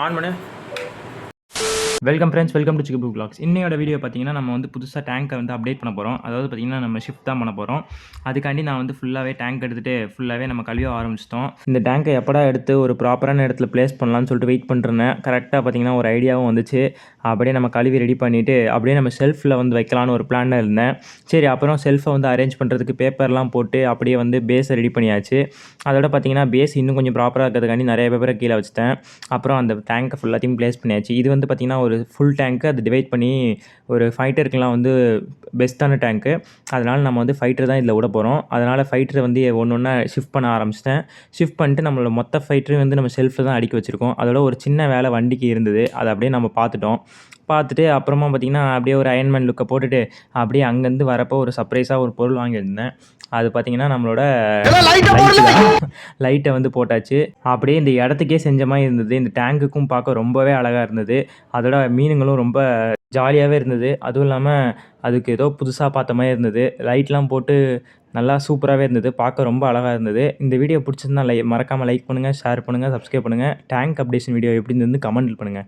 On பண்ணு. Welcome friends, welcome to சிக்கு blue vlogs. இன்னையோட வீடியோ பார்த்தீங்கன்னா, நம்ம வந்து புதுசாக டேங்கை வந்து அப்டேட் பண்ண போகிறோம். அதாவது பார்த்தீங்கன்னா, நம்ம ஷிஃப்ட் தான் பண்ண போகிறோம். அதுக்காண்டி நான் வந்து ஃபுல்லாகவே டேங்க் எடுத்துகிட்டு ஃபுல்லாகவே நம்ம கழுவ ஆரம்பிச்சிட்டோம். இந்த டேங்கை எப்படா எடுத்து ஒரு ப்ராப்பரான இடத்துல ப்ளேஸ் பண்ணலான்னு சொல்லிட்டு வெயிட் பண்ணிருந்தேன். கரெக்டாக பார்த்தீங்கன்னா ஒரு ஐடியாவும் வந்துச்சு. அப்படியே நம்ம கழுவி ரெடி பண்ணிவிட்டு அப்படியே நம்ம ஷெல்ஃபில் வந்து வைக்கலான்னு ஒரு பிளானில் இருந்தேன். சரி, அப்புறம் ஷெல்ஃபை வந்து அரேஞ்ச் பண்ணுறதுக்கு பேப்பர்லாம் போட்டு அப்படியே வந்து பேஸை ரெடி பண்ணியாச்சு. அதோட பார்த்தீங்கன்னா பேஸ் இன்னும் கொஞ்சம் ப்ராப்பராக இருக்கிறதுக்காண்டி நிறைய பேப்பரை கீழே வச்சுட்டேன். அப்புறம் அந்த டேங்கை ஃபுல்லாத்தையும் ப்ளேஸ் பண்ணியாச்சு. இது வந்து பார்த்தீங்கன்னா ஒரு ஃபுல் டேங்க்கு அது டிவைட் பண்ணி ஒரு ஃபைட்டருக்குலாம் வந்து பெஸ்ட்டான டேங்க்கு. அதனால் நம்ம வந்து ஃபைட்டர் தான் இதில் விட போகிறோம். அதனால் ஃபைட்டரை வந்து ஒன்று ஒன்றா ஷிஃப்ட் பண்ண ஆரம்பிச்சிட்டேன். ஷிஃப்ட் பண்ணிட்டு நம்மளோட மொத்த ஃபைட்டரையும் வந்து நம்ம ஷெல்ஃபில் தான் அடுக்கி வச்சுருக்கோம். அதோட ஒரு சின்ன வேலை வண்டிக்கு இருந்தது. அதை அப்படியே நம்ம பார்த்துட்டோம். பார்த்துட்டு அப்புறமா பார்த்திங்கன்னா அப்படியே ஒரு அயன்மேன் லுக்கை போட்டுட்டு அப்படியே அங்கேருந்து வரப்போ ஒரு சர்ப்ரைஸாக ஒரு பொருள் வாங்கியிருந்தேன். அது பார்த்திங்கன்னா நம்மளோட லைட்டை வந்து போட்டாச்சு. அப்படியே இந்த இடத்துக்கே செஞ்ச மாதிரி இருந்தது. இந்த டேங்குக்கும் பார்க்க ரொம்பவே அழகாக இருந்தது. அதோட மீனுங்களும் ரொம்ப ஜாலியாகவே இருந்தது. அதுவும் இல்லாமல் அதுக்கு ஏதோ புதுசாக பார்த்த மாதிரி இருந்தது. லைட்லாம் போட்டு நல்லா சூப்பராகவே இருந்தது. பார்க்க ரொம்ப அழகாக இருந்தது. இந்த வீடியோ பிடிச்சிருந்தா மறக்காமல் லைக் பண்ணுங்கள், ஷேர் பண்ணுங்கள், சப்ஸ்கிரைப் பண்ணுங்கள். டேங்க் அப்டேஷன் வீடியோ எப்படி இருந்ததுன்னு கமெண்ட் பண்ணுங்கள்.